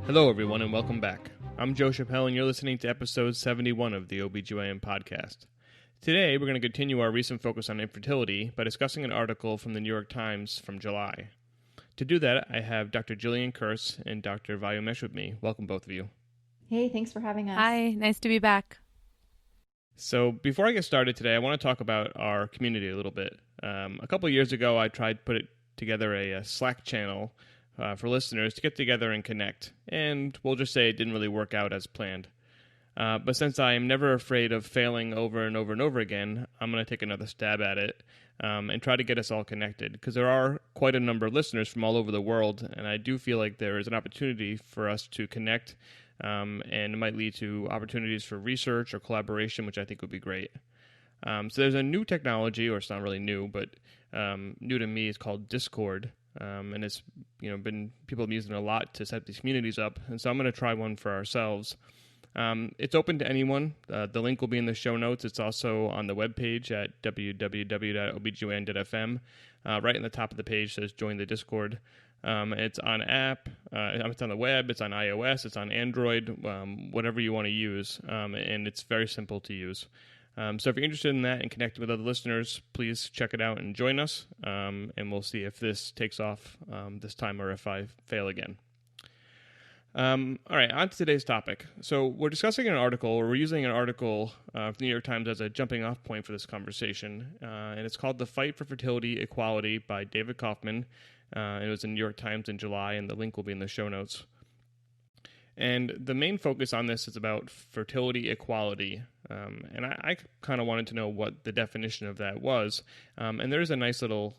Hello, everyone, and welcome back. I'm Joe Chappelle, and you're listening to episode 71 of the OBGYN podcast. Today, we're going to continue our recent focus on infertility by discussing an article from the New York Times from July. To do that, I have Dr. Jillian Kurtz and Dr. Vai Umesh with me. Welcome, both of you. Hey, thanks for having us. Hi, nice to be back. So before I get started today, I want to talk about our community a little bit. A couple of years ago, I tried to put together a Slack channel for listeners to get together and connect, and we'll just say it didn't really work out as planned. But since I am never afraid of failing over and over and over again, I'm going to take another stab at it and try to get us all connected, because there are quite a number of listeners from all over the world, and I do feel like there is an opportunity for us to connect, and it might lead to opportunities for research or collaboration, which I think would be great. So there's a new technology, or it's not really new, but new to me. It's called Discord. And it's been people have been using it a lot to set these communities up, and so I'm going to try one for ourselves. It's open to anyone. The link will be in the show notes. It's also on the webpage at www.obgyn.fm. Right in the top of the page says join the Discord. It's on app. It's on the web. It's on iOS. It's on Android. Whatever you want to use, and it's very simple to use. So if you're interested in that and connecting with other listeners, please check it out and join us, and we'll see if this takes off this time or if I fail again. All right, on to today's topic. So we're discussing an article, or we're using an article from the New York Times as a jumping off point for this conversation, and it's called The Fight for Fertility Equality by David Kaufman. It was in New York Times in July, and the link will be in the show notes. And the main focus on this is about fertility equality. And I kind of wanted to know what the definition of that was. And there's a nice little,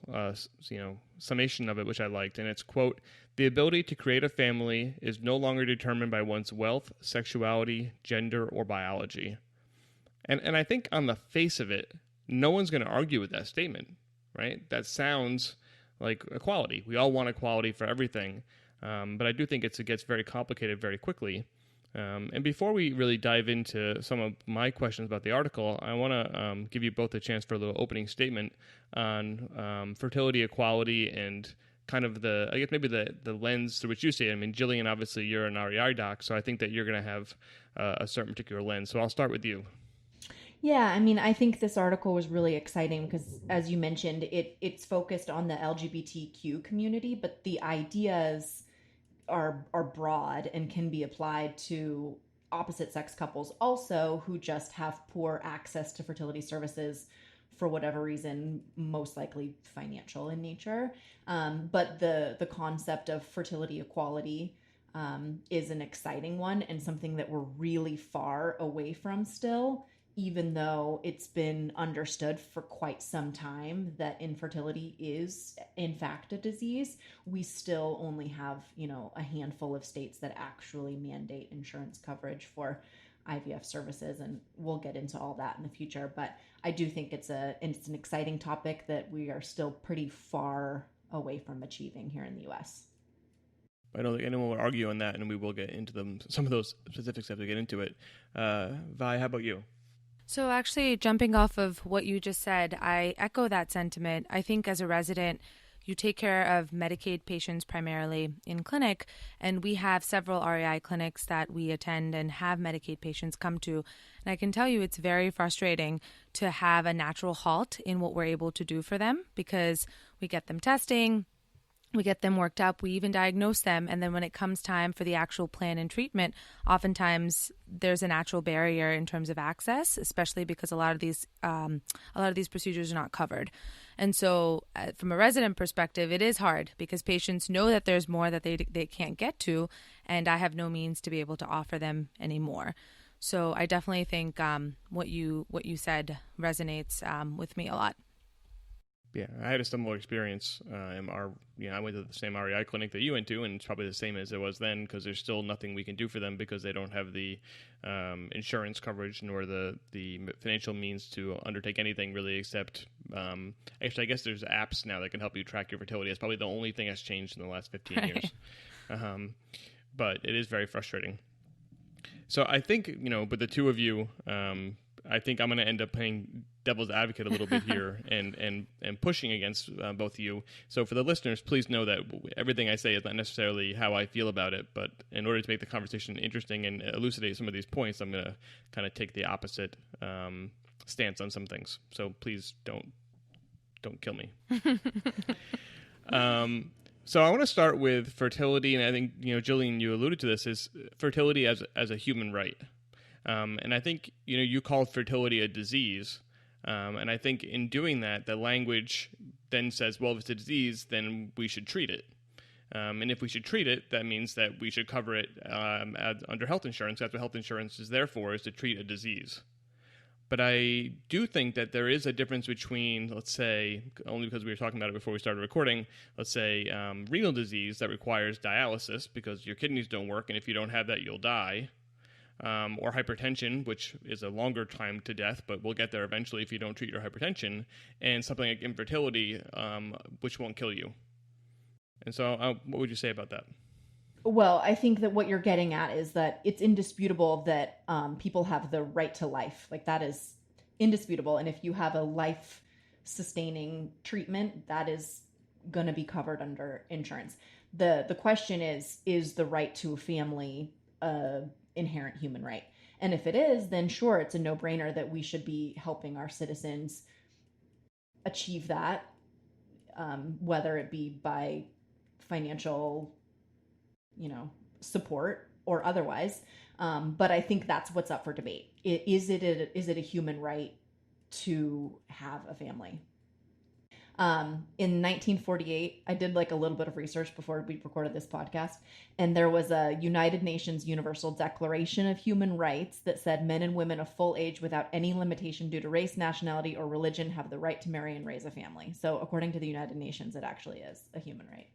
summation of it, which I liked. And it's, quote, "The ability to create a family is no longer determined by one's wealth, sexuality, gender, or biology." And I think on the face of it, no one's going to argue with that statement, right? That sounds like equality. We all want equality for everything. But I do think it gets very complicated very quickly. And before we really dive into some of my questions about the article, I want to give you both a chance for a little opening statement on fertility equality and kind of the lens through which you see it. I mean, Jillian, obviously you're an REI doc, so I think that you're going to have a certain particular lens. So I'll start with you. Yeah, I mean, I think this article was really exciting because, as you mentioned, it's focused on the LGBTQ community, but the ideas are broad and can be applied to opposite sex couples also who just have poor access to fertility services for whatever reason, most likely financial in nature. But the concept of fertility equality is an exciting one and something that we're really far away from still, even though it's been understood for quite some time that infertility is in fact a disease. We still only have, a handful of states that actually mandate insurance coverage for IVF services, and we'll get into all that in the future. But I do think it's an exciting topic that we are still pretty far away from achieving here in the US. I don't think anyone will argue on that, and we will get into some of those specifics as we get into it. Vi, how about you? So actually, jumping off of what you just said, I echo that sentiment. I think as a resident, you take care of Medicaid patients primarily in clinic, and we have several REI clinics that we attend and have Medicaid patients come to. And I can tell you it's very frustrating to have a natural halt in what we're able to do for them, because we get them testing, we get them worked up, we even diagnose them, and then when it comes time for the actual plan and treatment, oftentimes there's a natural barrier in terms of access, especially because a lot of these procedures are not covered. And so from a resident perspective, it is hard because patients know that there's more that they can't get to, and I have no means to be able to offer them anymore. So I definitely think what you said resonates with me a lot. Yeah, I had a similar experience. I went to the same REI clinic that you went to, and it's probably the same as it was then, because there's still nothing we can do for them because they don't have the insurance coverage nor the financial means to undertake anything really, except actually, I guess there's apps now that can help you track your fertility. It's probably the only thing that's changed in the last 15 years. But it is very frustrating. So I think, with the two of you, I think I'm going to end up playing devil's advocate a little bit here and pushing against both of you. So for the listeners, please know that everything I say is not necessarily how I feel about it, but in order to make the conversation interesting and elucidate some of these points, I'm going to kind of take the opposite stance on some things. So please don't kill me. So I want to start with fertility, and I think, Jillian, you alluded to this, is fertility as a human right. And I think, you called fertility a disease. And I think in doing that, the language then says, well, if it's a disease, then we should treat it. And if we should treat it, that means that we should cover it under health insurance. That's what health insurance is there for, is to treat a disease. But I do think that there is a difference between, let's say, only because we were talking about it before we started recording, let's say renal disease that requires dialysis because your kidneys don't work, and if you don't have that, you'll die. Or hypertension, which is a longer time to death, but we'll get there eventually if you don't treat your hypertension, and something like infertility, which won't kill you. And so what would you say about that? Well, I think that what you're getting at is that it's indisputable that people have the right to life. Like, that is indisputable. And if you have a life-sustaining treatment, that is going to be covered under insurance. The question is the right to a family inherent human right? And if it is, then sure, it's a no-brainer that we should be helping our citizens achieve that, whether it be by financial support or otherwise. But I think that's what's up for debate. Is it a human right to have a family? In 1948, I did a little bit of research before we recorded this podcast, and there was a United Nations Universal Declaration of Human Rights that said men and women of full age without any limitation due to race, nationality, or religion have the right to marry and raise a family. So according to the United Nations, it actually is a human right.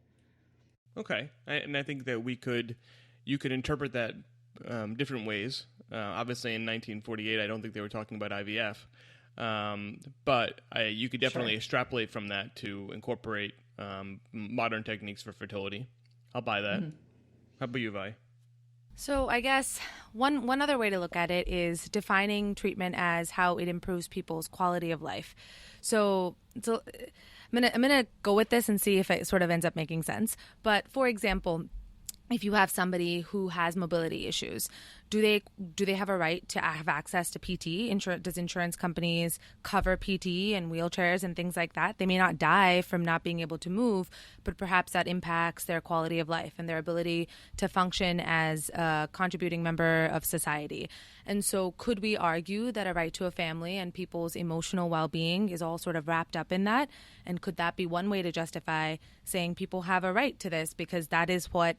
Okay, and I think that you could interpret that different ways. Obviously, in 1948, I don't think they were talking about IVF, but you could definitely extrapolate from that to incorporate modern techniques for fertility. I'll buy that. Mm-hmm. How about you, Vi? So I guess one other way to look at it is defining treatment as how it improves people's quality of life. So I'm gonna go with this and see if it sort of ends up making sense. But for example, if you have somebody who has mobility issues, do they have a right to have access to PT? Does insurance companies cover PT and wheelchairs and things like that? They may not die from not being able to move, but perhaps that impacts their quality of life and their ability to function as a contributing member of society. And so could we argue that a right to a family and people's emotional well-being is all sort of wrapped up in that? And could that be one way to justify saying people have a right to this because that is what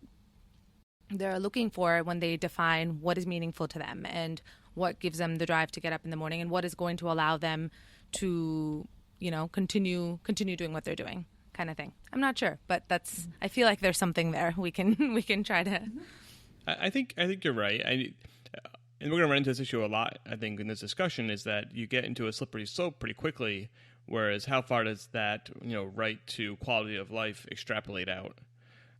they're looking for when they define what is meaningful to them and what gives them the drive to get up in the morning and what is going to allow them to, continue doing what they're doing, kind of thing. I'm not sure, but I feel like there's something there we can try to. I think you're right. And we're going to run into this issue a lot, I think, in this discussion, is that you get into a slippery slope pretty quickly, whereas how far does that, right to quality of life extrapolate out?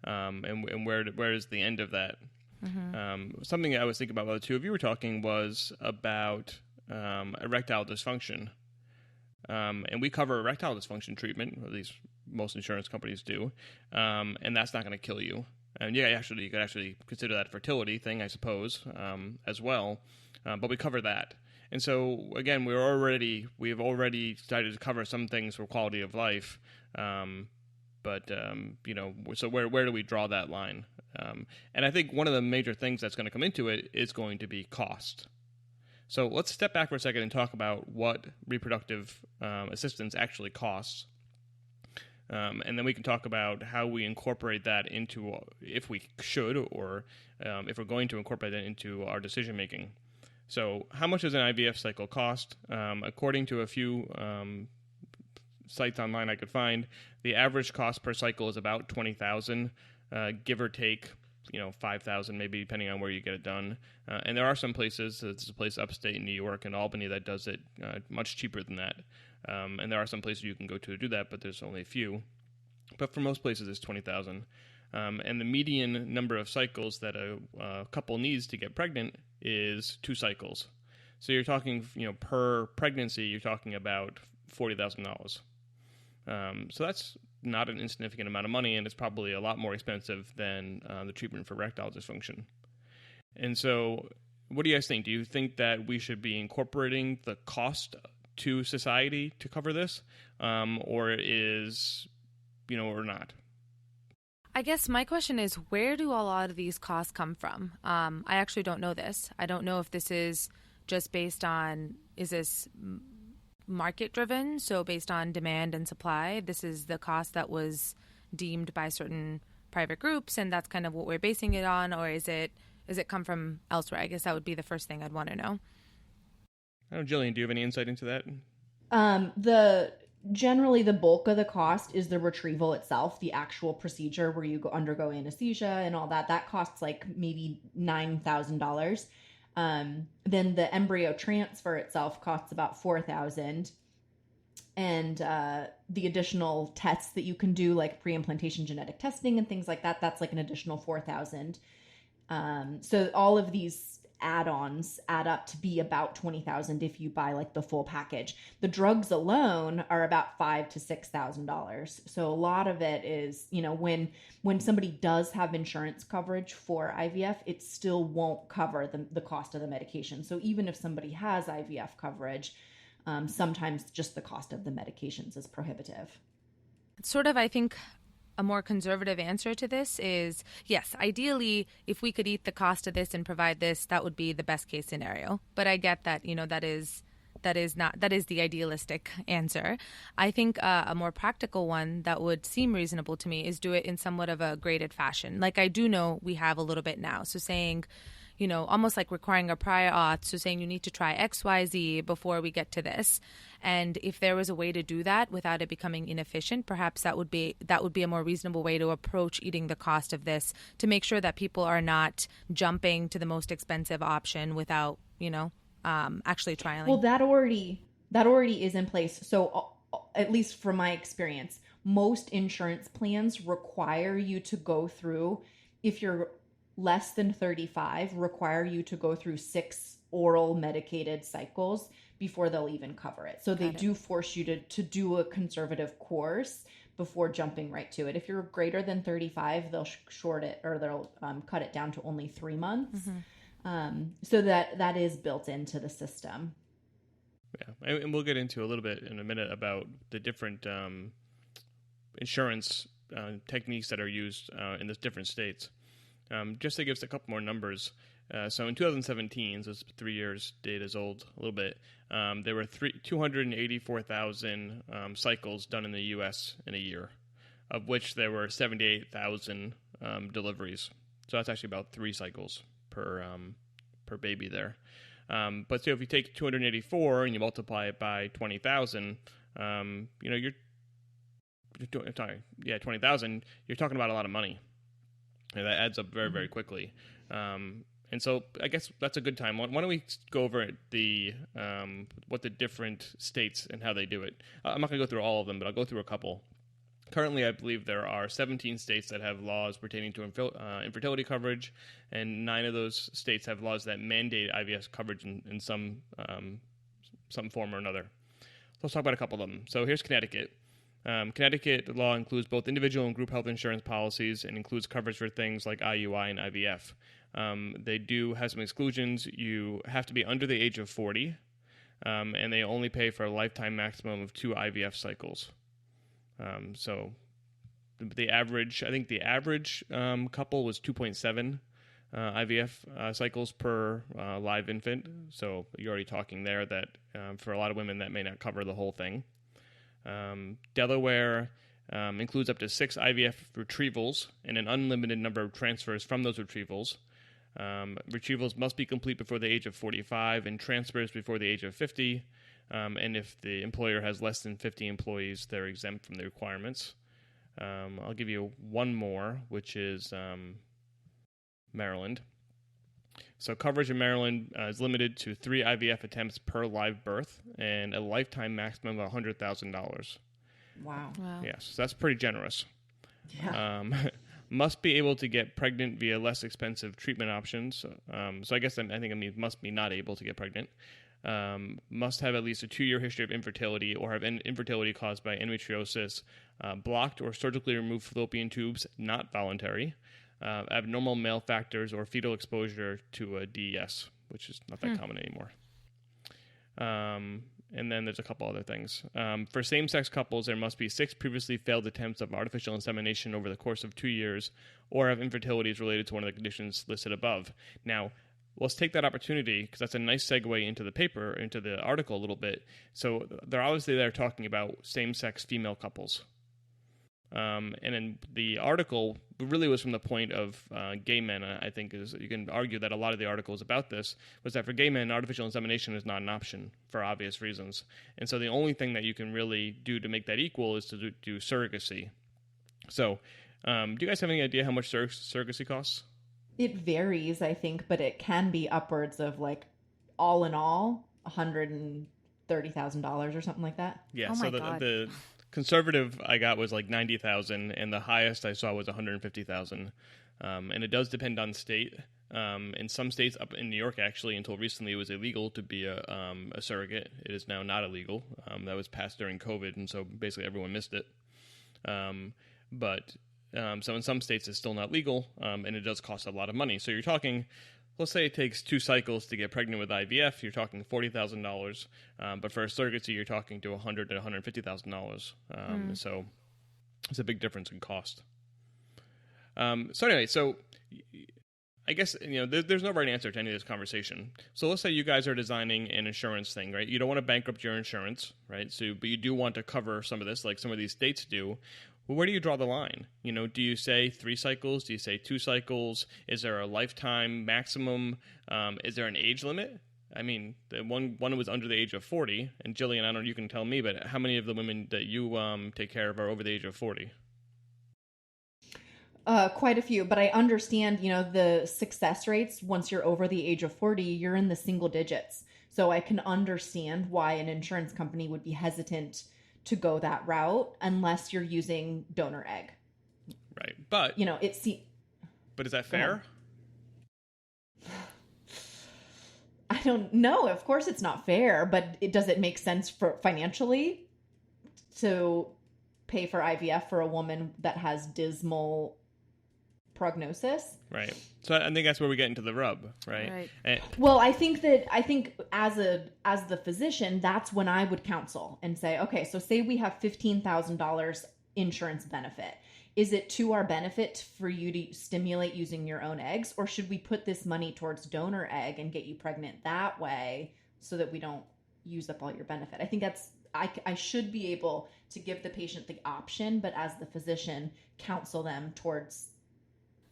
And where is the end of that? Mm-hmm. Something I was thinking about while the two of you were talking was about erectile dysfunction. And we cover erectile dysfunction treatment, or at least most insurance companies do, and that's not going to kill you. And you could actually consider that a fertility thing, I suppose, as well. But we cover that. And so, again, we have already started to cover some things for quality of life. But so where do we draw that line? And I think one of the major things that's going to come into it is going to be cost. So let's step back for a second and talk about what reproductive assistance actually costs. And then we can talk about how we incorporate that into, if we should, or if we're going to incorporate that into our decision making. So how much does an IVF cycle cost? According to a few sites online I could find, the average cost per cycle is about $20,000, give or take, $5,000 maybe, depending on where you get it done. And there are some places, there's a place upstate in New York and Albany that does it much cheaper than that. And there are some places you can go to do that, but there's only a few. But for most places, it's $20,000. And the median number of cycles that a couple needs to get pregnant is 2 cycles. So you're talking, per pregnancy, you're talking about $40,000. So that's not an insignificant amount of money, and it's probably a lot more expensive than the treatment for erectile dysfunction. And so what do you guys think? Do you think that we should be incorporating the cost to society to cover this, or not? I guess my question is, where do a lot of these costs come from? I actually don't know this. I don't know if this is just based on, is this market driven? So based on demand and supply, this is the cost that was deemed by certain private groups, and that's kind of what we're basing it on, or is it come from elsewhere? I guess that would be the first thing I'd want to know. Jillian, do you have any insight into that? Generally, the bulk of the cost is the retrieval itself, the actual procedure where you undergo anesthesia and all that. That costs like maybe $9,000. Then the embryo transfer itself costs about $4,000. And the additional tests that you can do, like pre-implantation genetic testing and things like that, that's like an additional $4,000. So all of these add-ons add up to be about $20,000 if you buy like the full package. The drugs alone are about $5,000 to $6,000. So a lot of it is, when somebody does have insurance coverage for IVF, it still won't cover the cost of the medication. So even if somebody has IVF coverage, sometimes just the cost of the medications is prohibitive. Sort of, I think, a more conservative answer to this is, yes, ideally, if we could eat the cost of this and provide this, that would be the best case scenario. But I get that, that is the idealistic answer. I think a more practical one that would seem reasonable to me is do it in somewhat of a graded fashion. Like I do know we have a little bit now. So saying, almost like requiring a prior auth, so saying you need to try X, Y, Z before we get to this. And if there was a way to do that without it becoming inefficient, perhaps that would be a more reasonable way to approach eating the cost of this, to make sure that people are not jumping to the most expensive option without, actually trialing. Well, that already is in place. So at least from my experience, most insurance plans require you to go through, if you're less than 35, require you to go through 6 oral medicated cycles before they'll even cover it. So they do force you to do a conservative course before jumping right to it. If you're greater than 35, they'll short it, or they'll cut it down to only 3 months. Mm-hmm. So that is built into the system. Yeah, and we'll get into a little bit in a minute about the different insurance techniques that are used in the different states. Just to give us a couple more numbers. So in 2017, so it's 3 years, data is old a little bit, there were 284,000 cycles done in the U.S. in a year, of which there were 78,000 deliveries. So that's actually about 3 cycles per baby there. But so if you take 284 and you multiply it by 20,000, you're 20,000, you're talking about a lot of money. And that adds up very, very quickly. And so I guess that's a good time. Why don't we go over the what the different states and how they do it. I'm not going to go through all of them, but I'll go through a couple. Currently, I believe there are 17 states that have laws pertaining to infertility coverage, and 9 of those states have laws that mandate IVF coverage in some form or another. Let's talk about a couple of them. So here's Connecticut. Connecticut, the law includes both individual and group health insurance policies and includes coverage for things like IUI and IVF. They do have some exclusions. You have to be under the age of 40, and they only pay for a lifetime maximum of 2 IVF cycles. So the average couple was 2.7 IVF cycles per live infant. So you're already talking there that for a lot of women that may not cover the whole thing. Delaware includes up to 6 IVF retrievals and an unlimited number of transfers from those retrievals. Retrievals must be complete before the age of 45 and transfers before the age of 50. And if the employer has less than 50 employees, they're exempt from the requirements. I'll give you one more, which is Maryland. So coverage in Maryland is limited to 3 IVF attempts per live birth and a lifetime maximum of $100,000. Wow. Yes, so that's pretty generous. Yeah. Must be able to get pregnant via less expensive treatment options. So I guess I think it means must be not able to get pregnant. must have at least a 2-year history of infertility or have infertility caused by endometriosis, blocked or surgically removed fallopian tubes, not voluntary, abnormal male factors or fetal exposure to a DES, which is not that common anymore. And then there's a couple other things. For same-sex couples, there must be 6 previously failed attempts of artificial insemination over the course of 2 years or have infertilities related to one of the conditions listed above. Now, let's take that opportunity, because that's a nice segue into the paper, into the article a little bit. So they're talking about same-sex female couples. And then the article really was from the point of gay men. I think you can argue that a lot of the articles about this was that for gay men, artificial insemination is not an option for obvious reasons. And so the only thing that you can really do to make that equal is to do surrogacy. So do you guys have any idea how much surrogacy costs? It varies, I think, but it can be upwards of, like, all in all, $130,000 or something like that. Yeah, oh so God. the conservative I got was like 90,000, and the highest I saw was 150,000. And it does depend on state. In some states, up in New York, actually, until recently, it was illegal to be a surrogate. It is now not illegal. That was passed during COVID, and so basically everyone missed it. So in some states, it's still not legal, and it does cost a lot of money. So you're talking, let's say it takes 2 cycles to get pregnant with IVF, you're talking $40,000. But for a surrogacy, you're talking to $100,000 to $150,000. So it's a big difference in cost. So anyway, I guess, there's no right answer to any of this conversation. So let's say you guys are designing an insurance thing, right? You don't want to bankrupt your insurance, right? But you do want to cover some of this, like some of these states do. Well, where do you draw the line? Do you say 3 cycles? Do you say 2 cycles? Is there a lifetime maximum? Is there an age limit? I mean, the one was under the age of 40. And Jillian, I don't know, you can tell me, but how many of the women that you take care of are over the age of 40? Quite a few, but I understand, the success rates, once you're over the age of 40, you're in the single digits. So I can understand why an insurance company would be hesitant to go that route unless you're using donor egg. Right. But, but is that fair? I don't know. Of course it's not fair, but does it make sense for financially to pay for IVF for a woman that has dismal prognosis? Right. So I think that's where we get into the rub, right? Well, I think as the physician, that's when I would counsel and say, okay, so say we have $15,000 insurance benefit. Is it to our benefit for you to stimulate using your own eggs, or should we put this money towards donor egg and get you pregnant that way so that we don't use up all your benefit? I think I should be able to give the patient the option, but as the physician, counsel them towards.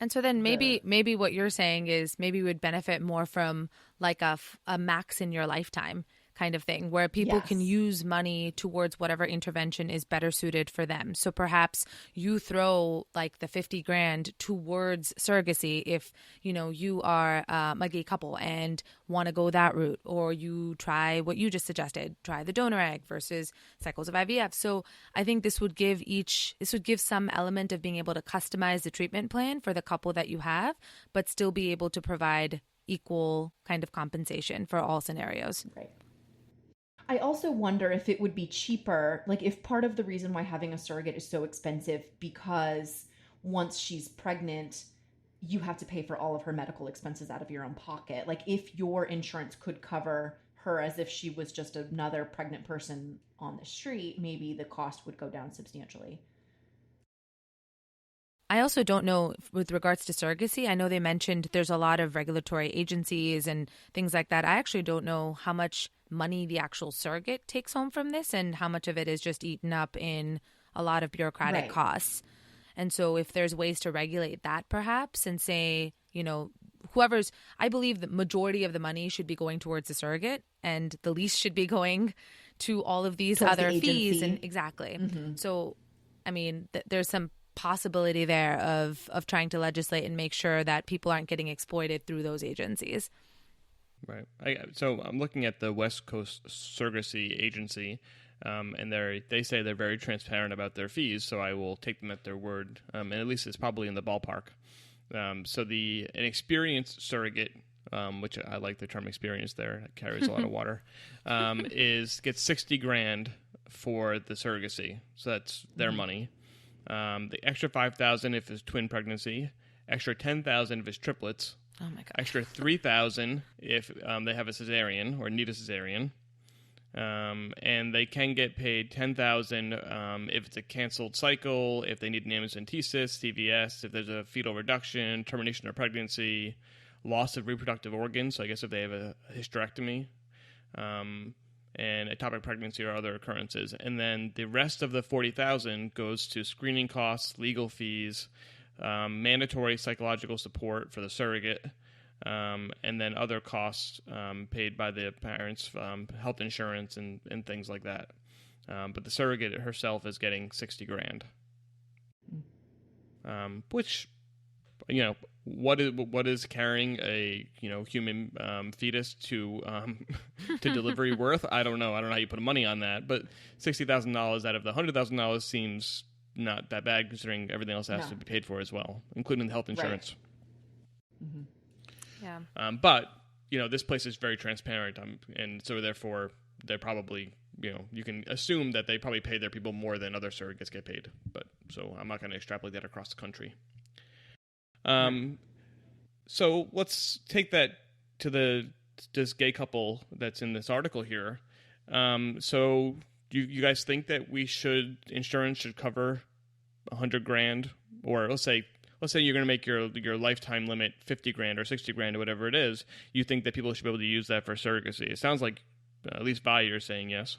And so then maybe what you're saying is maybe we would benefit more from like a max in your lifetime kind of thing, where people can use money towards whatever intervention is better suited for them. So perhaps you throw like the $50,000 towards surrogacy if, you are a gay couple and want to go that route, or you try what you just suggested, try the donor egg versus cycles of IVF. So I think this would give some element of being able to customize the treatment plan for the couple that you have, but still be able to provide equal kind of compensation for all scenarios. Right. I also wonder if it would be cheaper, like if part of the reason why having a surrogate is so expensive because once she's pregnant, you have to pay for all of her medical expenses out of your own pocket. Like if your insurance could cover her as if she was just another pregnant person on the street, maybe the cost would go down substantially. I also don't know with regards to surrogacy. I know they mentioned there's a lot of regulatory agencies and things like that. I actually don't know how much money the actual surrogate takes home from this and how much of it is just eaten up in a lot of bureaucratic costs. And so if there's ways to regulate that perhaps and say, I believe the majority of the money should be going towards the surrogate and the least should be going to all of these towards other fees. And exactly. Mm-hmm. So, I mean, there's some possibility there of trying to legislate and make sure that people aren't getting exploited through those agencies. Right. So I'm looking at the West Coast Surrogacy Agency, and they say they're very transparent about their fees, so I will take them at their word, and at least it's probably in the ballpark. So an experienced surrogate which I like the term experience there. It carries a lot of water. Gets $60,000 for the surrogacy, so that's their money. The extra $5,000 if it's twin pregnancy, extra $10,000 if it's triplets. Oh my god! Extra $3,000 if they have a cesarean or need a cesarean, and they can get paid $10,000 if it's a canceled cycle, if they need an amniocentesis, CVS, if there's a fetal reduction, termination of pregnancy, loss of reproductive organs. So I guess if they have a hysterectomy, and ectopic pregnancy or other occurrences, and then the rest of the $40,000 goes to screening costs, legal fees, mandatory psychological support for the surrogate, and then other costs paid by the parents, health insurance and things like that. But the surrogate herself is getting $60,000, which, what is carrying a human fetus to delivery worth? I don't know. I don't know how you put money on that, but $60,000 out of the $100,000 seems not that bad considering everything else has to be paid for as well, including the health insurance. Right. Mm-hmm. Yeah. But this place is very transparent, and so therefore they're probably, you can assume that they probably pay their people more than other surrogates get paid. But so I'm not going to extrapolate that across the country. So let's take that to this gay couple that's in this article here. So you guys think that insurance should cover $100,000, or let's say you're going to make your lifetime limit $50,000 or $60,000 or whatever it is. You think that people should be able to use that for surrogacy? It sounds like at least Vai, you're saying yes.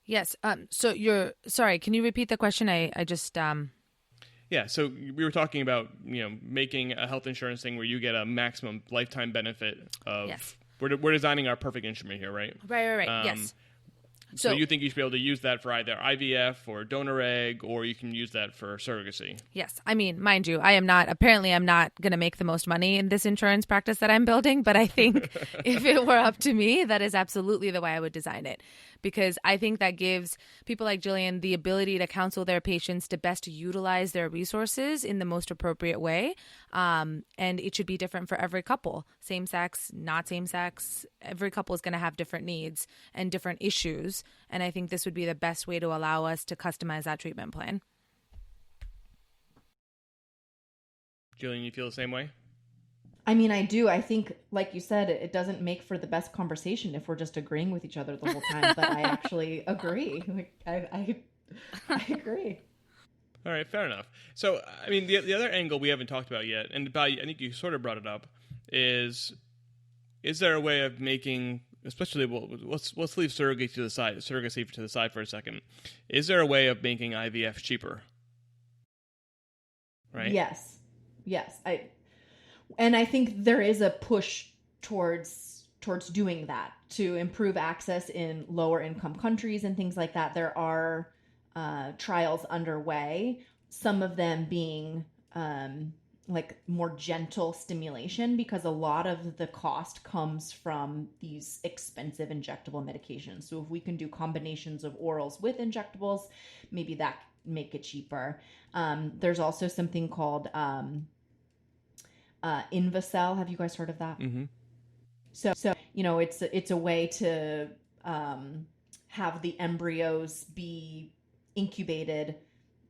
Yes. So sorry. Can you repeat the question? I just Yeah, so we were talking about, making a health insurance thing where you get a maximum lifetime benefit of. Yes. We're designing our perfect instrument here, right? Right. Yes. So you think you should be able to use that for either IVF or donor egg, or you can use that for surrogacy? Yes. I mean, mind you, I'm not going to make the most money in this insurance practice that I'm building, but I think if it were up to me, that is absolutely the way I would design it. Because I think that gives people like Jillian the ability to counsel their patients to best utilize their resources in the most appropriate way. And it should be different for every couple, same sex, not same sex. Every couple is going to have different needs and different issues. And I think this would be the best way to allow us to customize that treatment plan. Jillian, you feel the same way? I mean, I do. I think, like you said, it doesn't make for the best conversation if we're just agreeing with each other the whole time. But I actually agree. I agree. All right, fair enough. So, I mean, the other angle we haven't talked about yet, and I think you sort of brought it up, is there a way of making, especially, let's leave surrogacy to the side for a second. Is there a way of making IVF cheaper? Right? Yes. And I think there is a push towards doing that to improve access in lower income countries and things like that. There are trials underway, some of them being like more gentle stimulation, because a lot of the cost comes from these expensive injectable medications. So if we can do combinations of orals with injectables, maybe that make it cheaper. There's also something called InvaCell. Have you guys heard of that? Mm-hmm. So it's a way to have the embryos be incubated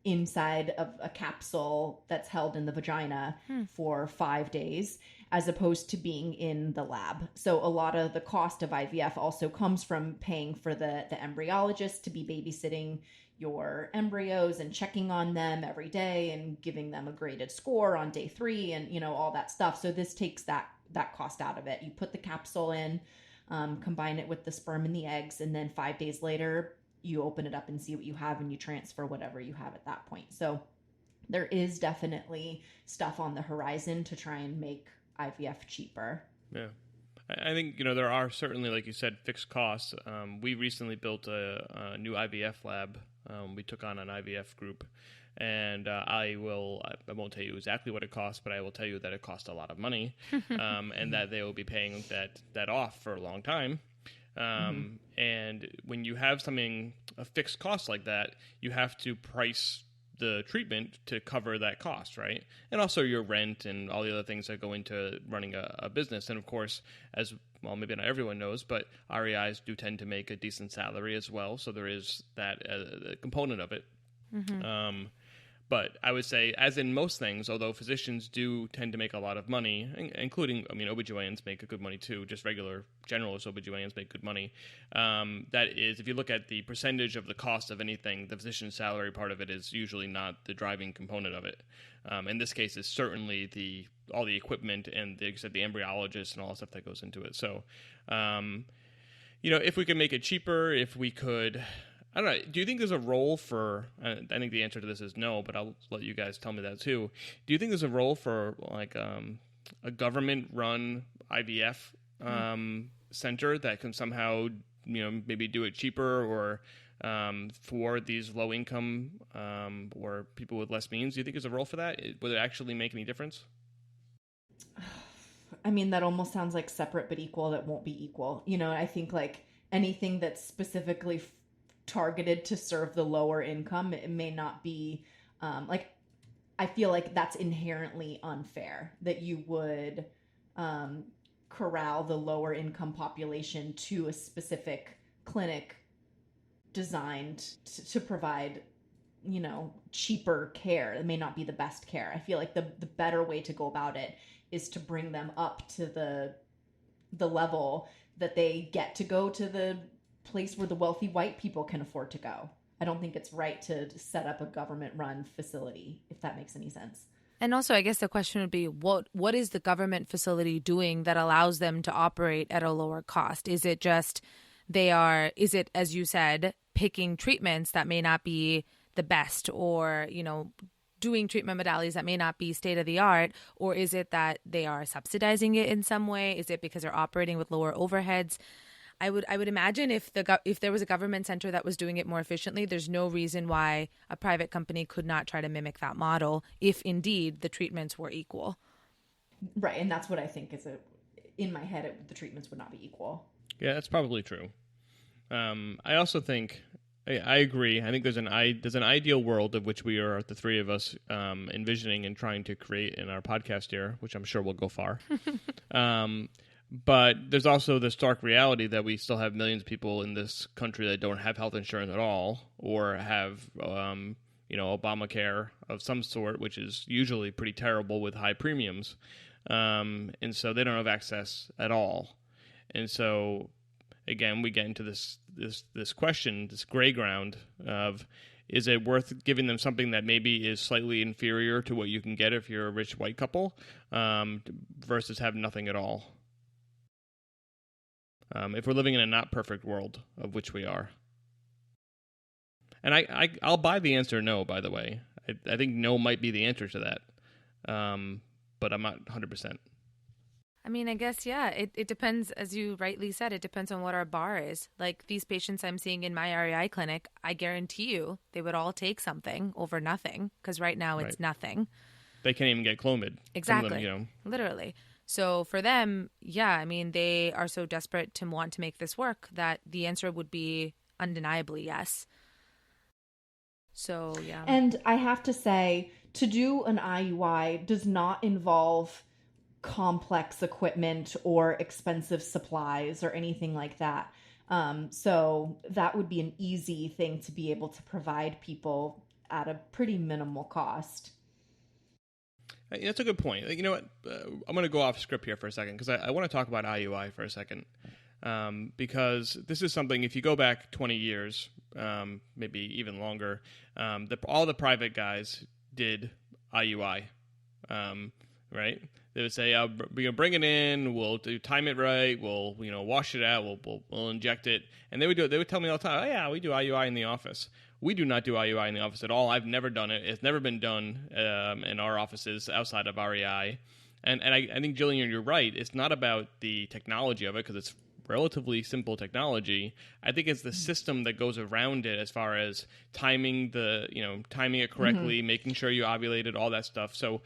inside of a capsule that's held in the vagina for 5 days, as opposed to being in the lab. So a lot of the cost of IVF also comes from paying for the embryologist to be babysitting your embryos and checking on them every day and giving them a graded score on day 3 and, all that stuff. So this takes that cost out of it. You put the capsule in, combine it with the sperm and the eggs, and then 5 days later, you open it up and see what you have and you transfer whatever you have at that point. So there is definitely stuff on the horizon to try and make IVF cheaper. Yeah. I think, there are certainly, like you said, fixed costs. We recently built a new IVF lab. We took on an IVF group, and I won't tell you exactly what it costs, but I will tell you that it cost a lot of money, and that they will be paying that off for a long time. And when you have a fixed cost like that, you have to price the treatment to cover that cost, right? And also your rent and all the other things that go into running a business. And of course, as well, maybe not everyone knows, but REIs do tend to make a decent salary as well. So there is that component of it. Mm-hmm. But I would say, as in most things, although physicians do tend to make a lot of money, including, OBGYNs make good money too, just regular generalist OBGYNs make good money. That is, if you look at the percentage of the cost of anything, the physician's salary part of it is usually not the driving component of it. In this case, it's certainly all the equipment and the embryologist and all the stuff that goes into it. So, if we could make it cheaper, if we could... I don't know. Do you think there's a role for? I think the answer to this is no, but I'll let you guys tell me that too. Do you think there's a role for like a government-run IVF center that can somehow maybe do it cheaper or for these low-income or people with less means? Do you think there's a role for that? Would it actually make any difference? I mean, that almost sounds like separate but equal that won't be equal. I think like anything that's specifically targeted to serve the lower income, it may not be I feel like that's inherently unfair that you would corral the lower income population to a specific clinic designed to provide cheaper care. It may not be the best care. I feel like the better way to go about it is to bring them up to the level that they get to go to the place where the wealthy white people can afford to go. I don't think it's right to set up a government-run facility, if that makes any sense. And also, I guess the question would be, what is the government facility doing that allows them to operate at a lower cost? Is it just is it, as you said, picking treatments that may not be the best or, doing treatment modalities that may not be state of the art? Or is it that they are subsidizing it in some way? Is it because they're operating with lower overheads? I would imagine if there was a government center that was doing it more efficiently, there's no reason why a private company could not try to mimic that model if indeed the treatments were equal. Right, and that's what I think is in my head, the treatments would not be equal. Yeah, that's probably true. I also think I agree. I think there's an ideal world of which we are, the three of us, envisioning and trying to create in our podcast here, which I'm sure will go far. But there's also the stark reality that we still have millions of people in this country that don't have health insurance at all, or have, Obamacare of some sort, which is usually pretty terrible with high premiums. And so they don't have access at all. And so, again, we get into this question, this gray ground of, is it worth giving them something that maybe is slightly inferior to what you can get if you're a rich white couple, versus have nothing at all? If we're living in a not perfect world, of which we are. And I'll buy the answer no, by the way. I think no might be the answer to that. But I'm not 100%. I mean, I guess, yeah, it depends, as you rightly said, it depends on what our bar is. Like these patients I'm seeing in my REI clinic, I guarantee you they would all take something over nothing, because right now it's nothing. They can't even get Clomid. Exactly. Literally. So for them, yeah, I mean, they are so desperate to want to make this work that the answer would be undeniably yes. So, yeah. And I have to say, to do an IUI does not involve complex equipment or expensive supplies or anything like that. So that would be an easy thing to be able to provide people at a pretty minimal cost. That's a good point. You know what? I'm going to go off script here for a second because I want to talk about IUI for a second. Because this is something, if you go back 20 years, maybe even longer, all the private guys did IUI, right? They would say, we'll bring it in, we'll time it right, we'll wash it out, we'll inject it. And they would tell me all the time, oh yeah, we do IUI in the office. We do not do IUI in the office at all. I've never done it. It's never been done in our offices outside of REI. And I think, Jillian, you're right. It's not about the technology of it because it's relatively simple technology. I think it's the system that goes around it as far as timing it correctly, making sure you ovulated, all that stuff. So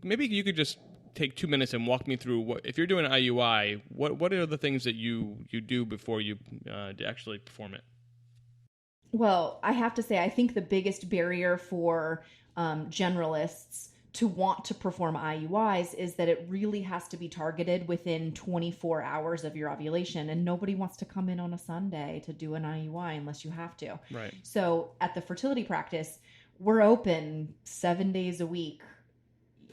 maybe you could just take 2 minutes and walk me through if you're doing an IUI, what are the things that you do before you actually perform it? Well, I have to say, I think the biggest barrier for generalists to want to perform IUIs is that it really has to be targeted within 24 hours of your ovulation. And nobody wants to come in on a Sunday to do an IUI unless you have to. Right. So at the fertility practice, we're open 7 days a week.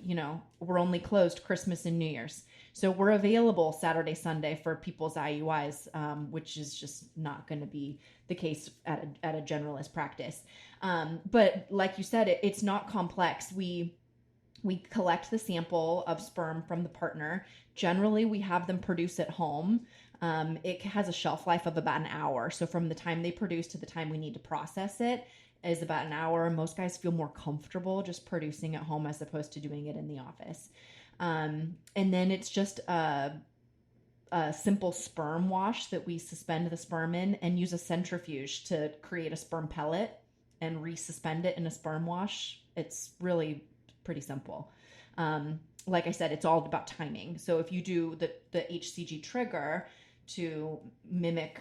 You know, we're only closed Christmas and New Year's. So we're available Saturday, Sunday for people's IUIs, which is just not going to be the case at a generalist practice. But like you said, it's not complex. We collect the sample of sperm from the partner. Generally, we have them produce at home. It has a shelf life of about an hour. So from the time they produce to the time we need to process it is about an hour. Most guys feel more comfortable just producing at home as opposed to doing it in the office. And then it's just a simple sperm wash that we suspend the sperm in and use a centrifuge to create a sperm pellet and resuspend it in a sperm wash. It's really pretty simple. Like I said, it's all about timing. So if you do the HCG trigger to mimic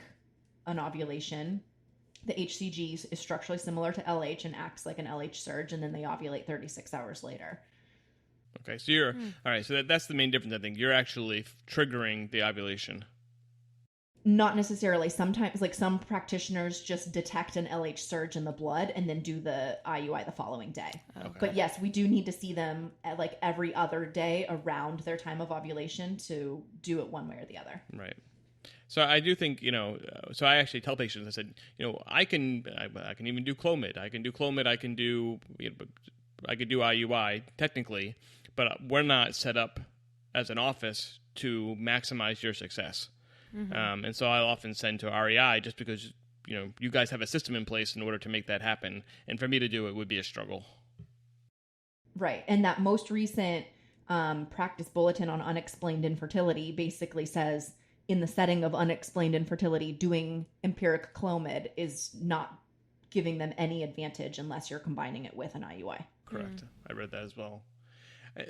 an ovulation, the HCG is structurally similar to LH and acts like an LH surge, and then they ovulate 36 hours later. Okay, so you're all right. So that's the main difference. I think you're actually triggering the ovulation. Not necessarily. Sometimes, like some practitioners just detect an LH surge in the blood and then do the IUI the following day. Okay. But yes, we do need to see them at like every other day around their time of ovulation to do it one way or the other. Right. So I do think, so I actually tell patients, I said, I can even do Clomid. I can do Clomid. I can do IUI technically, but we're not set up as an office to maximize your success. Mm-hmm. And so I'll often send to REI just because, you guys have a system in place in order to make that happen. And for me to do it would be a struggle. Right. And that most recent practice bulletin on unexplained infertility basically says, in the setting of unexplained infertility, doing empiric Clomid is not giving them any advantage unless you're combining it with an IUI. Correct. I read that as well.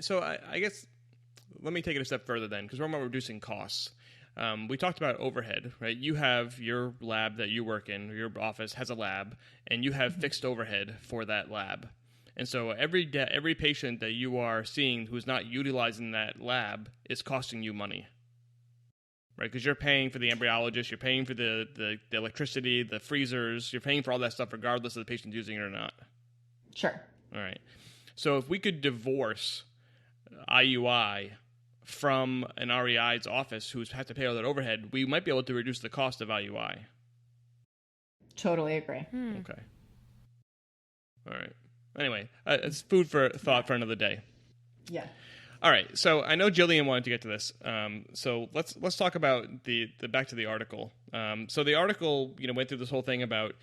So I guess let me take it a step further then, because we're about reducing costs. We talked about overhead, right? You have your lab that you work in, your office has a lab, and you have fixed overhead for that lab. And so every patient that you are seeing who's not utilizing that lab is costing you money. Right, because you're paying for the embryologist, you're paying for the electricity, the freezers, you're paying for all that stuff regardless of the patient using it or not. Sure. All right. So if we could divorce IUI from an REI's office who has to pay all that overhead, we might be able to reduce the cost of IUI. Totally agree. Okay. All right. Anyway, it's food for thought for another day. Yeah. All right, so I know Jillian wanted to get to this. So let's talk about the back to the article. So the article, went through this whole thing about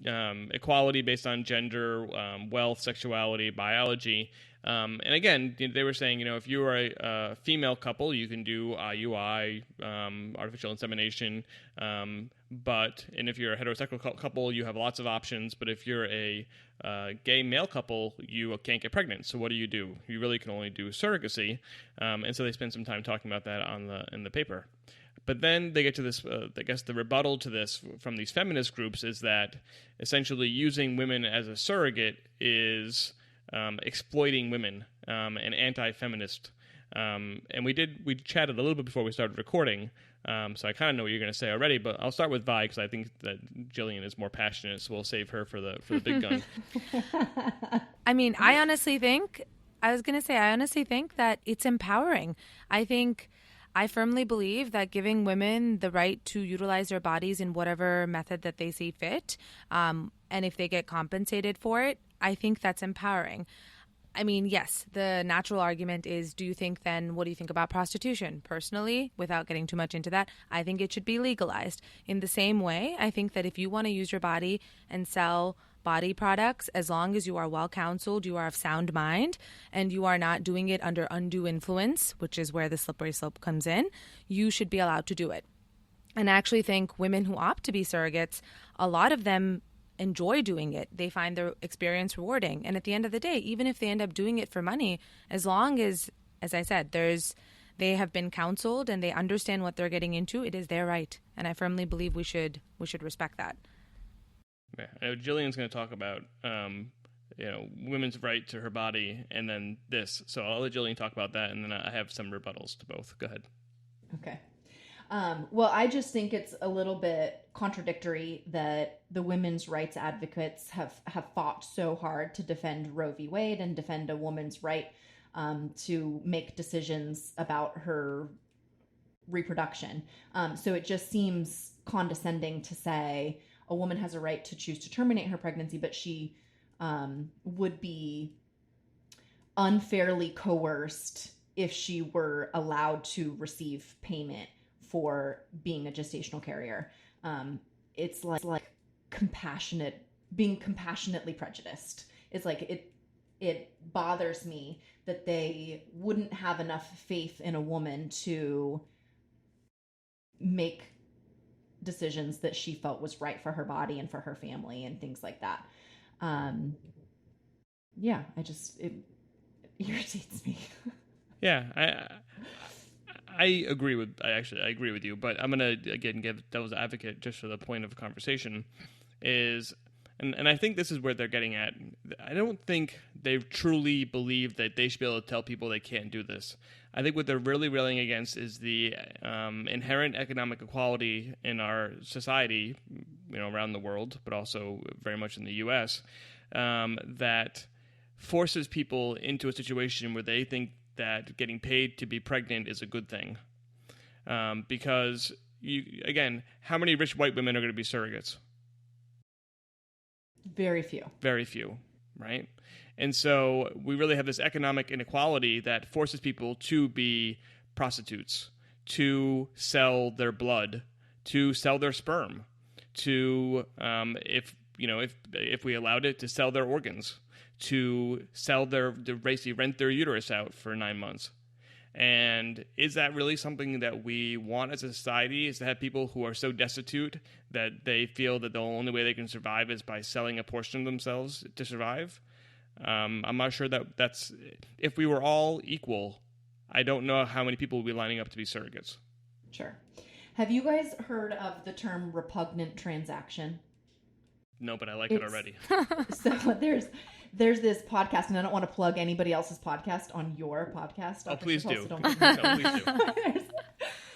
equality based on gender, wealth, sexuality, biology, and again, they were saying, if you are a female couple, you can do IUI, artificial insemination, and if you're a heterosexual couple, you have lots of options. But if you're a gay male couple, you can't get pregnant. So what do? You really can only do surrogacy. And so they spend some time talking about that in the paper. But then they get to this, I guess the rebuttal to this from these feminist groups is that essentially using women as a surrogate is exploiting women and anti-feminist. And we chatted a little bit before we started recording. So I kind of know what you're going to say already, but I'll start with Vi because I think that Jillian is more passionate, so we'll save her for the big gun. I mean, I honestly think that it's empowering. I firmly believe that giving women the right to utilize their bodies in whatever method that they see fit, and if they get compensated for it, I think that's empowering. I mean, yes, the natural argument is, what do you think about prostitution? Personally, without getting too much into that, I think it should be legalized. In the same way, I think that if you want to use your body and sell body products, as long as you are well counseled, you are of sound mind, and you are not doing it under undue influence, which is where the slippery slope comes in, you should be allowed to do it. And I actually think women who opt to be surrogates, a lot of them enjoy doing it. They find their experience rewarding. And at the end of the day, even if they end up doing it for money, as long as I said, they have been counseled and they understand what they're getting into, it is their right. And I firmly believe we should respect that. Yeah. Jillian's going to talk about women's right to her body, and then this. So I'll let Jillian talk about that, and then I have some rebuttals to both. Go ahead. Okay. Well, I just think it's a little bit contradictory that the women's rights advocates have fought so hard to defend Roe v. Wade and defend a woman's right to make decisions about her reproduction. So it just seems condescending to say a woman has a right to choose to terminate her pregnancy, but she would be unfairly coerced if she were allowed to receive payment for being a gestational carrier. It's like being compassionately prejudiced. It's like it bothers me that they wouldn't have enough faith in a woman to make decisions that she felt was right for her body and for her family and things like that. It irritates me. Yeah, I agree with you, but I'm gonna again give devil's advocate just for the point of conversation and I think this is where they're getting at. I don't think they truly believe that they should be able to tell people they can't do this. I think what they're really railing against is the inherent economic equality in our society, around the world, but also very much in the U.S., that forces people into a situation where they think that getting paid to be pregnant is a good thing. Because, how many rich white women are going to be surrogates? Very few. Very few, right? And so we really have this economic inequality that forces people to be prostitutes, to sell their blood, to sell their sperm, to, if we allowed it, to sell their organs, to sell basically rent their uterus out for 9 months. And is that really something that we want as a society, is to have people who are so destitute that they feel that the only way they can survive is by selling a portion of themselves to survive? I'm not sure that's... If we were all equal, I don't know how many people would be lining up to be surrogates. Sure. Have you guys heard of the term repugnant transaction? No, but I like it already. So there's this podcast, and I don't want to plug anybody else's podcast on your podcast. Oh, please do. So please do.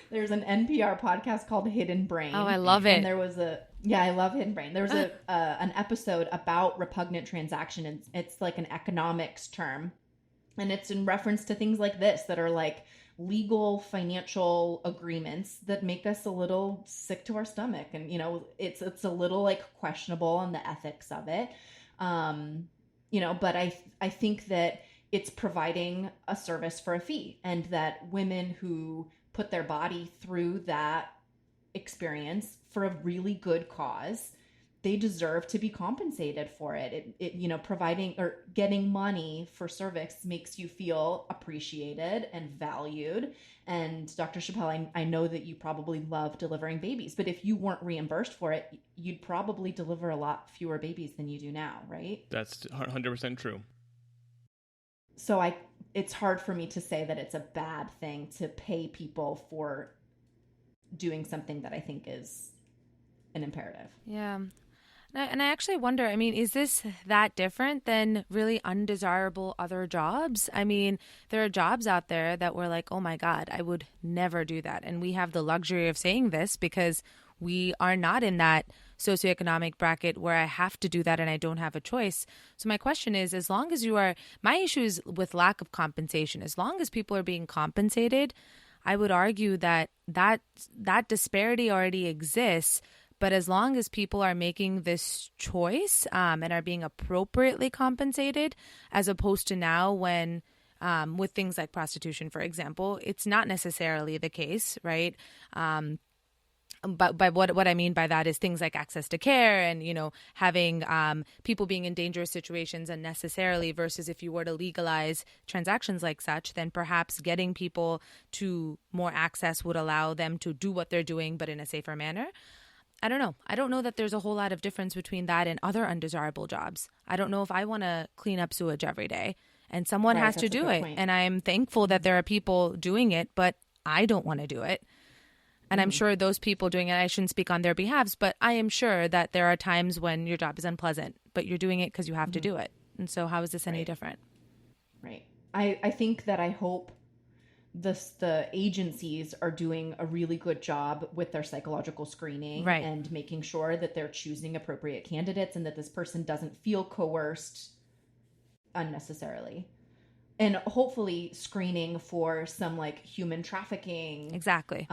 There's an NPR podcast called Hidden Brain. Oh, I love it. And I love Hidden Brain. There was an episode about repugnant transaction, and it's like an economics term. And it's in reference to things like this that are like legal financial agreements that make us a little sick to our stomach. And, it's a little like questionable on the ethics of it. But I think that it's providing a service for a fee, and that women who put their body through that experience for a really good cause, they deserve to be compensated for it. Providing or getting money for cervix makes you feel appreciated and valued. And Dr. Chappelle, I know that you probably love delivering babies, but if you weren't reimbursed for it, you'd probably deliver a lot fewer babies than you do now, right? That's 100% true. So it's hard for me to say that it's a bad thing to pay people for doing something that I think is an imperative. Yeah. And I actually wonder, is this that different than really undesirable other jobs? There are jobs out there that we're like, oh my God, I would never do that. And we have the luxury of saying this because we are not in that socioeconomic bracket where I have to do that and I don't have a choice. So my question is, as long as my issue is with lack of compensation, as long as people are being compensated, I would argue that disparity already exists. But as long as people are making this choice and are being appropriately compensated, as opposed to now when with things like prostitution, for example, it's not necessarily the case, right? But what I mean by that is things like access to care and, having people being in dangerous situations unnecessarily versus if you were to legalize transactions like such, then perhaps getting people to more access would allow them to do what they're doing, but in a safer manner. I don't know. I don't know that there's a whole lot of difference between that and other undesirable jobs. I don't know if I want to clean up sewage every day, and someone has to do it. And I'm thankful that there are people doing it, but I don't want to do it. And I'm sure those people doing it, I shouldn't speak on their behalves, but I am sure that there are times when your job is unpleasant, but you're doing it because you have to do it. And so how is this any different? Right. I think that I hope the agencies are doing a really good job with their psychological screening and making sure that they're choosing appropriate candidates and that this person doesn't feel coerced unnecessarily. And hopefully screening for some like human trafficking. Exactly.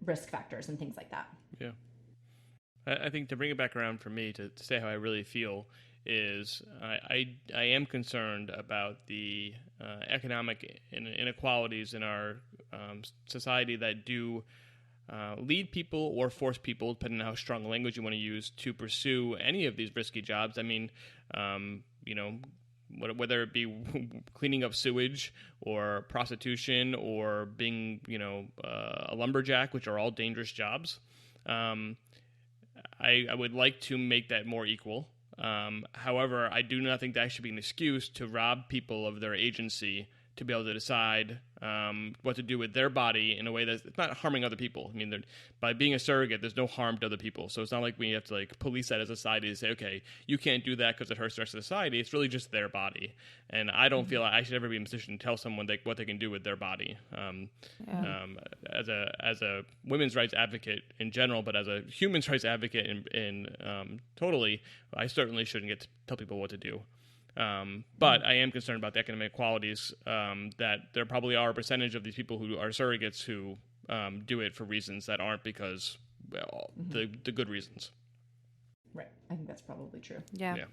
Risk factors and things like that. Yeah. I think to bring it back around for me to say how I really feel is I am concerned about the economic inequalities in our society that do lead people or force people, depending on how strong language you want to use, to pursue any of these risky jobs. I mean, whether it be cleaning up sewage or prostitution or being, a lumberjack, which are all dangerous jobs. I would like to make that more equal. However, I do not think that should be an excuse to rob people of their agency to be able to decide what to do with their body in a way that's not harming other people. I mean, by being a surrogate, there's no harm to other people. So it's not like we have to like police that as a society to say, okay, you can't do that because it hurts the rest of society. It's really just their body. And I don't feel like I should ever be in a position to tell someone what they can do with their body. As a women's rights advocate in general, but as a human rights advocate in totally, I certainly shouldn't get to tell people what to do. But I am concerned about the economic inequalities, that there probably are a percentage of these people who are surrogates who do it for reasons that aren't because the good reasons. Right. I think that's probably true. Yeah.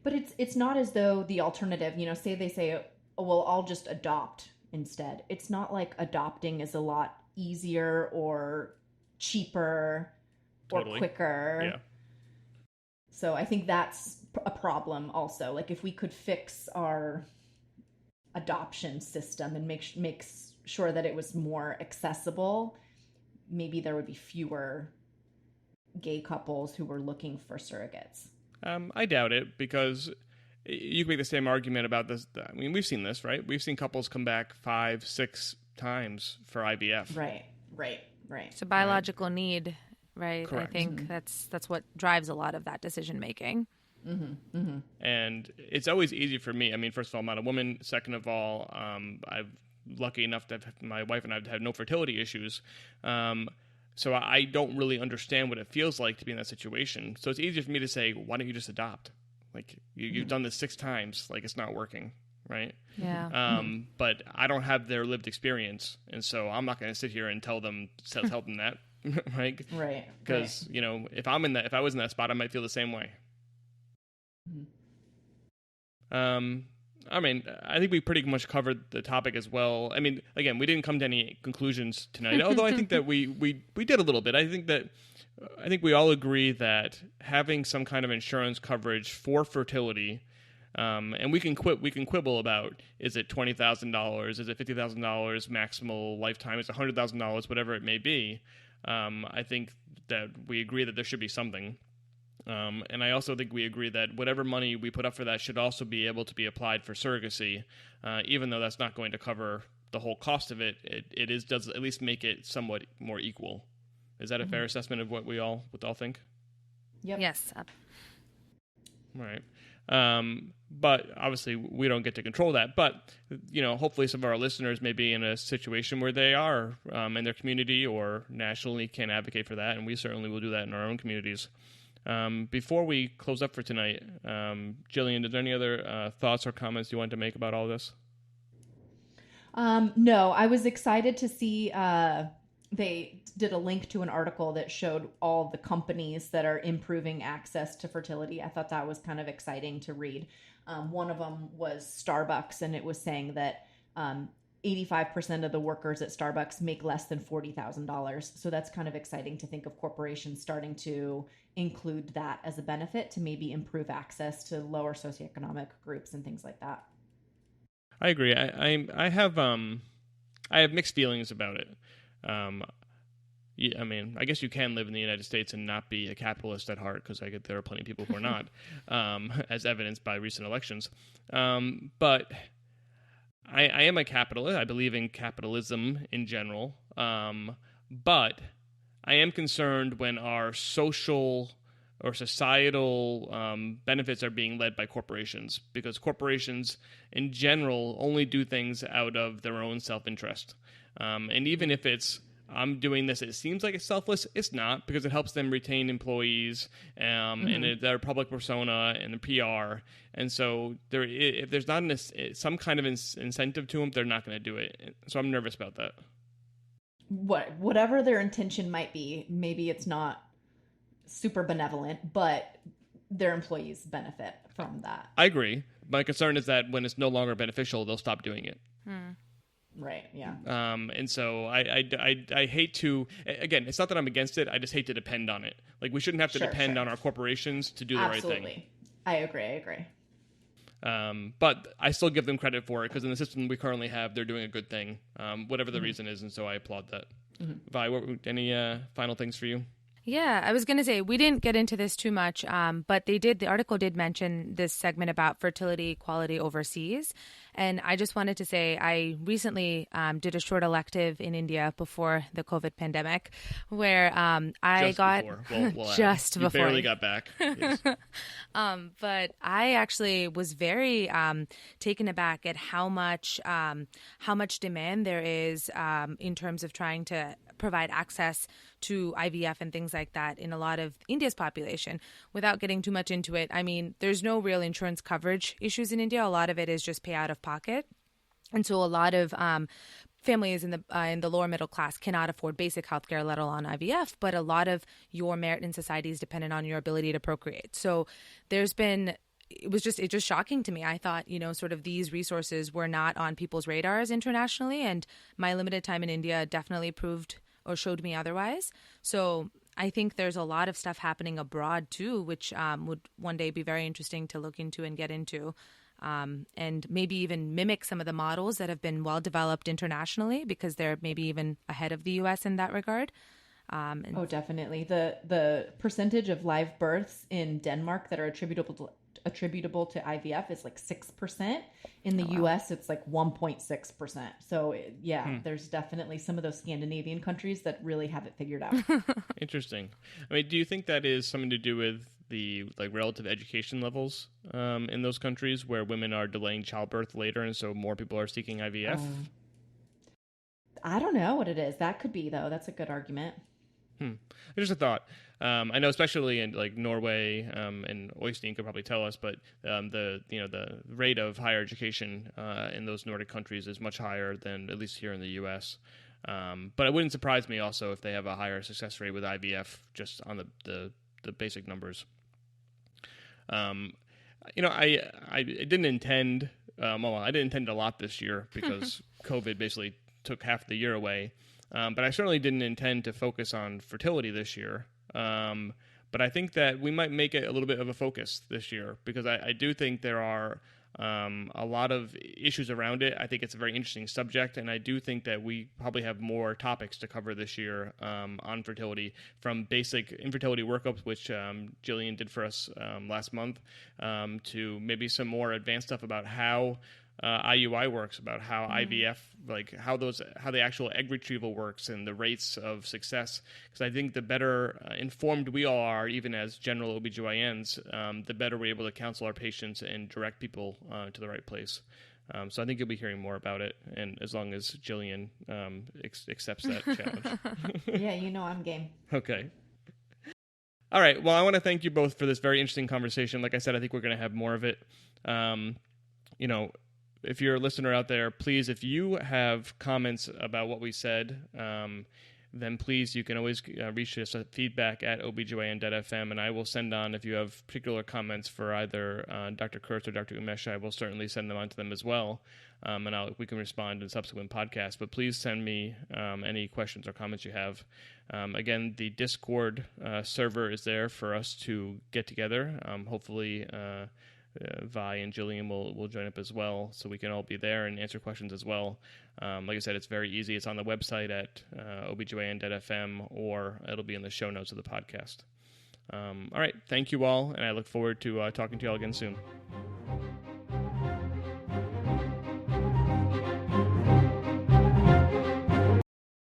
But it's not as though the alternative, say they say, oh, well, I'll just adopt instead. It's not like adopting is a lot easier or cheaper or quicker. Yeah. So I think that's a problem also. Like if we could fix our adoption system and make sure that it was more accessible, maybe there would be fewer gay couples who were looking for surrogates. I doubt it, because you can make the same argument about this. I mean, we've seen this, right? We've seen couples come back 5-6 times for IVF. Right. It's a biological need. Right. Correct. I think that's what drives a lot of that decision making. And it's always easy for me. I mean, first of all, I'm not a woman. Second of all, I'm lucky enough that my wife and I have had no fertility issues. So I don't really understand what it feels like to be in that situation. So it's easier for me to say, why don't you just adopt? Like you've done this 6 times. Like it's not working. Right. Yeah. But I don't have their lived experience. And so I'm not going to sit here and tell them that. Right. Because if I was in that spot, I might feel the same way. I mean, I think we pretty much covered the topic as well. I mean, again, we didn't come to any conclusions tonight, although I think that we did a little bit. I think we all agree that having some kind of insurance coverage for fertility, and we can quibble about, is it $20,000, is it $50,000 maximal lifetime, is it $100,000, whatever it may be. I think that we agree that there should be something. And I also think we agree that whatever money we put up for that should also be able to be applied for surrogacy, even though that's not going to cover the whole cost of it. It does at least make it somewhat more equal. Is that a fair assessment of what we all think? Yep. Yes. All right. But obviously we don't get to control that. But, hopefully some of our listeners may be in a situation where they are in their community or nationally can advocate for that. And we certainly will do that in our own communities. Before we close up for tonight, Jillian, is there any other thoughts or comments you want to make about all this? No, I was excited to see they did a link to an article that showed all the companies that are improving access to fertility. I thought that was kind of exciting to read. One of them was Starbucks, and it was saying that 85% of the workers at Starbucks make less than $40,000. So that's kind of exciting to think of corporations starting to include that as a benefit to maybe improve access to lower socioeconomic groups and things like that. I agree. I have mixed feelings about it. I mean, I guess you can live in the United States and not be a capitalist at heart, because there are plenty of people who are not, as evidenced by recent elections. But I am a capitalist. I believe in capitalism in general. But I am concerned when our social or societal benefits are being led by corporations, because corporations in general only do things out of their own self-interest. And even if it's, I'm doing this, it seems like it's selfless, it's not, because it helps them retain employees and their public persona and the PR. And so if there's not some kind of incentive to them, they're not going to do it. So I'm nervous about that. Whatever their intention might be, maybe it's not super benevolent, but their employees benefit from that. I agree. My concern is that when it's no longer beneficial, they'll stop doing it. Right. Yeah. And so I hate to, again, it's not that I'm against it. I just hate to depend on it. Like, we shouldn't have to depend on our corporations to do the right thing. I agree. But I still give them credit for it, because in the system we currently have, they're doing a good thing, whatever the reason is. And so I applaud that. Vi, any final things for you? Yeah, I was going to say, we didn't get into this too much, but the article did mention this segment about fertility equality overseas. And I just wanted to say, I recently did a short elective in India before the COVID pandemic, where just before. You barely got back. Yes. But I actually was very taken aback at how much demand there is in terms of trying to provide access to IVF and things like that in a lot of India's population. Without getting too much into it, I mean, there's no real insurance coverage issues in India. A lot of it is just pay out of pocket. And so a lot of families in the lower middle class cannot afford basic healthcare, let alone IVF. But a lot of your merit in society is dependent on your ability to procreate. So it's just shocking to me. I thought, sort of these resources were not on people's radars internationally. And my limited time in India definitely proved or showed me otherwise. So I think there's a lot of stuff happening abroad too, which would one day be very interesting to look into and get into. And maybe even mimic some of the models that have been well developed internationally, because they're maybe even ahead of the U.S. in that regard. Definitely. The percentage of live births in Denmark that are attributable to IVF is like 6%. In the US, it's like 1.6%. So there's definitely some of those Scandinavian countries that really have it figured out. Interesting. I mean, do you think that is something to do with the relative education levels in those countries where women are delaying childbirth later, and so more people are seeking IVF? I don't know what it is. That could be, though. That's a good argument. Just a thought. I know, especially in Norway, and Oystein could probably tell us, but the rate of higher education in those Nordic countries is much higher than at least here in the U.S. But it wouldn't surprise me also if they have a higher success rate with IVF just on the basic numbers. I didn't intend. I didn't intend a lot this year because COVID basically took half the year away. But I certainly didn't intend to focus on fertility this year. But I think that we might make it a little bit of a focus this year, because I do think there are a lot of issues around it. I think it's a very interesting subject, and I do think that we probably have more topics to cover this year on fertility, from basic infertility workups, which Jillian did for us last month, to maybe some more advanced stuff about how IUI works, about how IVF, how the actual egg retrieval works and the rates of success. Because I think the better informed we all are, even as general OBGYNs, the better we're able to counsel our patients and direct people to the right place. So I think you'll be hearing more about it, and as long as Jillian accepts that challenge. Yeah, I'm game. Okay. All right. Well, I want to thank you both for this very interesting conversation. Like I said, I think we're going to have more of it. If you're a listener out there, please, if you have comments about what we said, then please, you can always reach us at feedback@obgyn.fm, and I will send on, if you have particular comments for either Dr. Kurtz or Dr. Umesh, I will certainly send them on to them as well, and we can respond in subsequent podcasts. But please send me any questions or comments you have. Again, the Discord server is there for us to get together. Hopefully, Vi and Jillian will join up as well, so we can all be there and answer questions as well. Like I said, it's very easy. It's on the website at obgyn.fm, or it'll be in the show notes of the podcast. All right. Thank you all, and I look forward to talking to you all again soon.